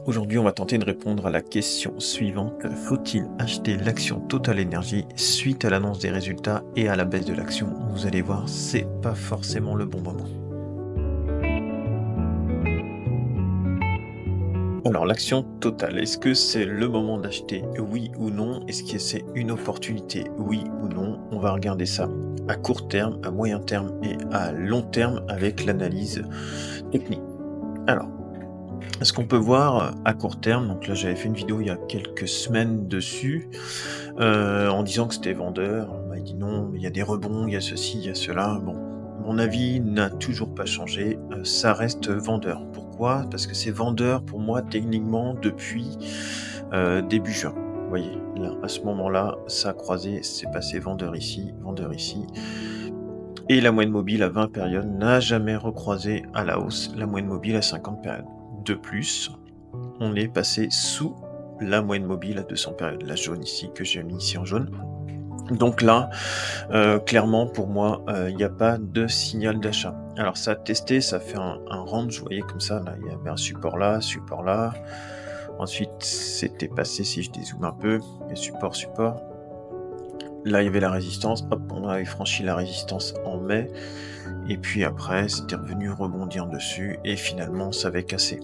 Aujourd'hui, on va tenter de répondre à la question suivante. Faut-il acheter l'action Total Energy suite à l'annonce des résultats et à la baisse de l'action? Vous allez voir, c'est pas forcément le bon moment. Alors, l'action Total, est-ce que c'est le moment d'acheter? Oui ou non? Est-ce que c'est une opportunité? Oui ou non? On va regarder ça à court terme, à moyen terme et à long terme avec l'analyse technique. Alors, ce qu'on peut voir à court terme, donc là j'avais fait une vidéo il y a quelques semaines dessus, en disant que c'était vendeur. On m'a dit: «Non, mais il y a des rebonds, il y a ceci, il y a cela». Bon, mon avis n'a toujours pas changé, ça reste vendeur. Pourquoi? Parce que c'est vendeur pour moi techniquement depuis, début juin. Vous voyez? Là, à ce moment-là, ça a croisé, c'est passé vendeur ici et la moyenne mobile à 20 périodes n'a jamais recroisé à la hausse la moyenne mobile à 50 périodes. De plus, on est passé sous la moyenne mobile à 200 périodes, la jaune ici, que j'ai mis ici en jaune. Donc là, clairement pour moi, il n'y a pas de signal d'achat. Alors ça a testé, ça fait un range, vous voyez comme ça, là, il y avait un support là, support là. Ensuite, c'était passé, si je dézoome un peu, et support, support. Là, il y avait la résistance, hop, on avait franchi la résistance en mai, et puis après, c'était revenu rebondir dessus, et finalement, ça avait cassé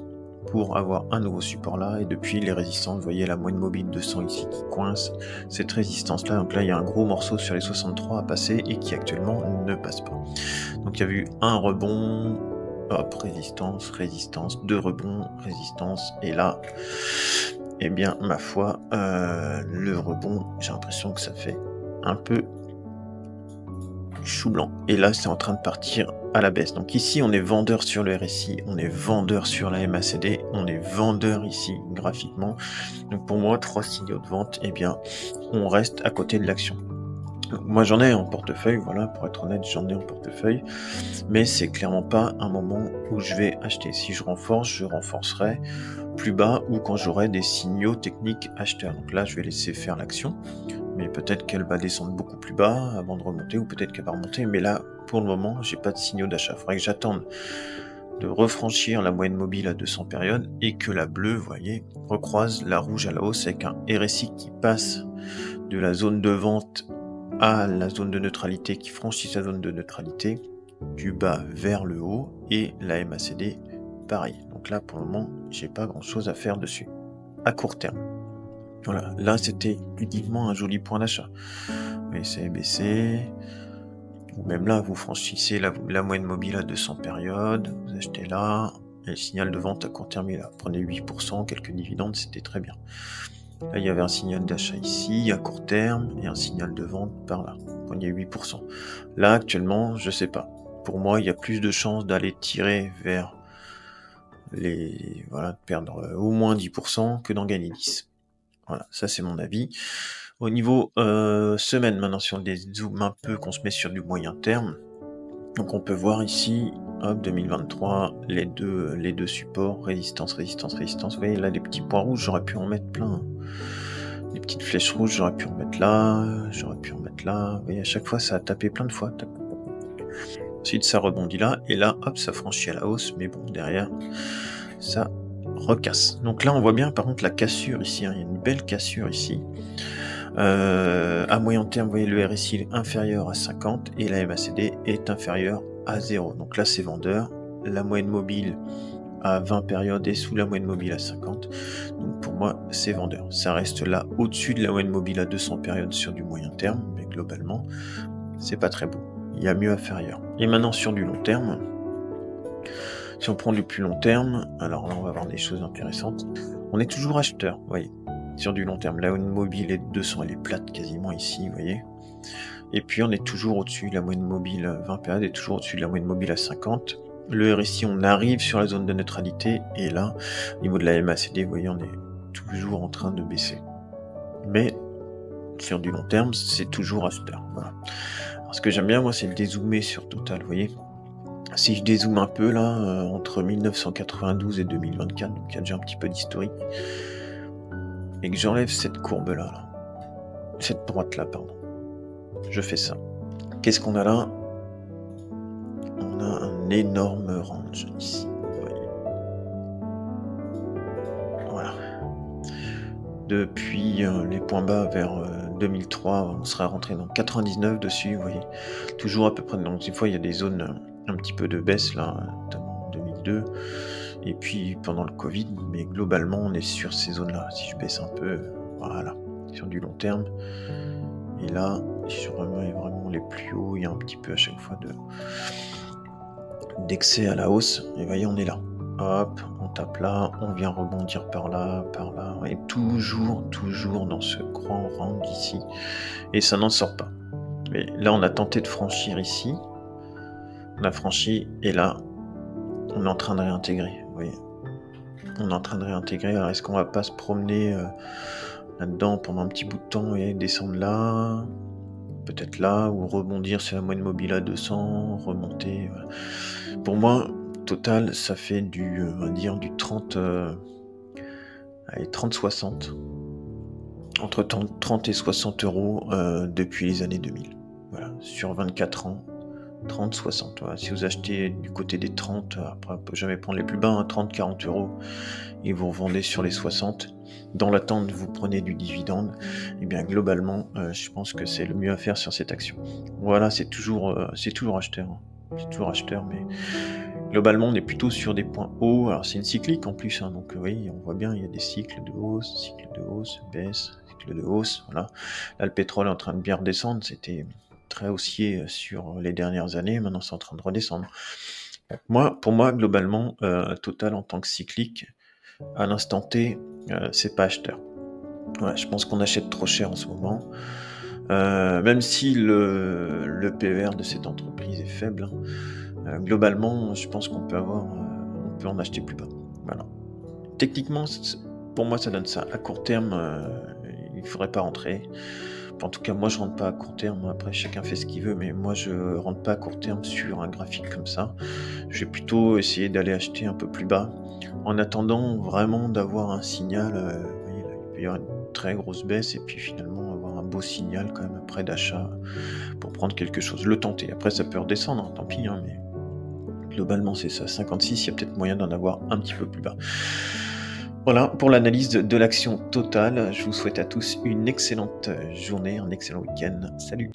pour avoir un nouveau support là, et depuis les résistances, vous voyez la moyenne mobile 200 ici qui coince, cette résistance là, donc là il y a un gros morceau sur les 63 à passer et qui actuellement ne passe pas. Donc il y a eu un rebond, hop, résistance, résistance, deux rebonds, résistance, et là, eh bien ma foi, le rebond, j'ai l'impression que ça fait un peu chou blanc. Et là, c'est en train de partir à la baisse. Donc ici, on est vendeur sur le RSI, on est vendeur sur la MACD, on est vendeur ici graphiquement. Donc pour moi, trois signaux de vente, eh bien, on reste à côté de l'action. Moi, j'en ai en portefeuille, voilà, pour être honnête, j'en ai en portefeuille, mais c'est clairement pas un moment où je vais acheter. Si je renforce, je renforcerai plus bas ou quand j'aurai des signaux techniques acheteurs. Donc là, je vais laisser faire l'action, mais peut-être qu'elle va descendre beaucoup plus bas avant de remonter, ou peut-être qu'elle va remonter, mais là, pour le moment, j'ai pas de signaux d'achat. Il faudrait que j'attende de refranchir la moyenne mobile à 200 périodes et que la bleue, vous voyez, recroise la rouge à la hausse avec un RSI qui passe de la zone de vente à la zone de neutralité, qui franchit sa zone de neutralité, du bas vers le haut, et la MACD, pareil. Donc là, pour le moment, j'ai pas grand-chose à faire dessus, à court terme. Voilà, là c'était uniquement un joli point d'achat. Mais c'est baissé. Ou même là, vous franchissez la moyenne mobile à 200 périodes, vous achetez là, et le signal de vente à court terme est là. Prenez 8%, quelques dividendes, c'était très bien. Là, il y avait un signal d'achat ici, à court terme, et un signal de vente par là. Prenez 8%. Là, actuellement, je sais pas. Pour moi, il y a plus de chances d'aller tirer vers les... Voilà, de perdre au moins 10% que d'en gagner 10. Voilà, ça c'est mon avis. Au niveau semaine, maintenant, si on dézoome un peu, qu'on se met sur du moyen terme, donc on peut voir ici, hop, 2023, les deux supports, résistance, résistance, résistance. Vous voyez là, les petits points rouges, j'aurais pu en mettre plein. Les petites flèches rouges, j'aurais pu en mettre là, j'aurais pu en mettre là. Vous voyez, à chaque fois, ça a tapé plein de fois. Tac. Ensuite, ça rebondit là, et là, hop, ça franchit à la hausse, mais bon, derrière, ça recasse. Donc là, on voit bien, par contre, la cassure ici, hein. Il y a une belle cassure ici. À moyen terme, vous voyez, le RSI est inférieur à 50 et la MACD est inférieure à 0. Donc là, c'est vendeur. La moyenne mobile à 20 périodes est sous la moyenne mobile à 50. Donc pour moi, c'est vendeur. Ça reste là au-dessus de la moyenne mobile à 200 périodes sur du moyen terme, mais globalement, c'est pas très beau. Il y a mieux à faire ailleurs. Et maintenant, sur du long terme, si on prend du plus long terme, alors là, on va avoir des choses intéressantes. On est toujours acheteur, vous voyez. Sur du long terme, la moyenne mobile est de 200, elle est plate quasiment ici, vous voyez. Et puis on est toujours au-dessus de la moyenne mobile 20 périodes, est toujours au-dessus de la moyenne mobile à 50. Le RSI, on arrive sur la zone de neutralité, et là, au niveau de la MACD, vous voyez, on est toujours en train de baisser. Mais sur du long terme, c'est toujours acheteur. Voilà. Alors, ce que j'aime bien, moi, c'est le dézoomer sur Total, vous voyez. Si je dézoome un peu là, entre 1992 et 2024, donc il y a déjà un petit peu d'historique, et que j'enlève cette courbe-là, cette droite-là, pardon. Je fais ça. Qu'est-ce qu'on a là? On a un énorme range ici, vous voyez. Depuis les points bas vers 2003, on serait rentré dans 99 dessus, vous voyez. Toujours à peu près. Donc, des fois, il y a des zones un petit peu de baisse, là, notamment en 2002. Et puis pendant le Covid, mais globalement, on est sur ces zones-là. Si je baisse un peu, voilà, sur du long terme. Et là, sur vraiment les plus hauts, il y a un petit peu à chaque fois d'excès à la hausse. Et voyez, on est là. Hop, on tape là, on vient rebondir par là, et toujours dans ce grand rang ici. Et ça n'en sort pas. Mais là, on a tenté de franchir ici. On a franchi, et là, on est en train de réintégrer, vous voyez. On est en train de réintégrer. Alors, est-ce qu'on va pas se promener là-dedans pendant un petit bout de temps et descendre là, peut-être là, ou rebondir sur la moyenne mobile à 200, remonter. Voilà. Pour moi, total, ça fait on va dire du 30-60. Entre 30 et 60 euros depuis les années 2000. Voilà, sur 24 ans. 30-60, voilà. Si vous achetez du côté des 30, après on peut jamais prendre les plus bas, 30-40 euros, et vous revendez sur les 60, dans l'attente vous prenez du dividende, et bien globalement, je pense que c'est le mieux à faire sur cette action. Voilà, c'est toujours acheteur, hein. C'est toujours acheteur, mais globalement on est plutôt sur des points hauts. Alors c'est une cyclique en plus, hein, donc oui, on voit bien, il y a des cycles de hausse, baisse, cycle de hausse, voilà. Là le pétrole est en train de bien redescendre, c'était très haussier sur les dernières années, maintenant c'est en train de redescendre. Pour moi, globalement, Total en tant que cyclique, à l'instant T, c'est pas acheteur. Ouais, je pense qu'on achète trop cher en ce moment. Même si le PER de cette entreprise est faible, globalement, je pense qu'on peut on peut en acheter plus bas. Voilà. Techniquement, pour moi, ça donne ça. À court terme, il ne faudrait pas rentrer. En tout cas, moi, je rentre pas à court terme. Après, chacun fait ce qu'il veut, mais moi, je rentre pas à court terme sur un graphique comme ça. Je vais plutôt essayer d'aller acheter un peu plus bas, en attendant vraiment d'avoir un signal. Vous voyez, là, il peut y avoir une très grosse baisse, et puis finalement avoir un beau signal quand même après d'achat pour prendre quelque chose. Le tenter. Après, ça peut redescendre, hein, tant pis, hein, mais globalement, c'est ça. 56, il y a peut-être moyen d'en avoir un petit peu plus bas. Voilà pour l'analyse de l'action Total. Je vous souhaite à tous une excellente journée, un excellent week-end. Salut!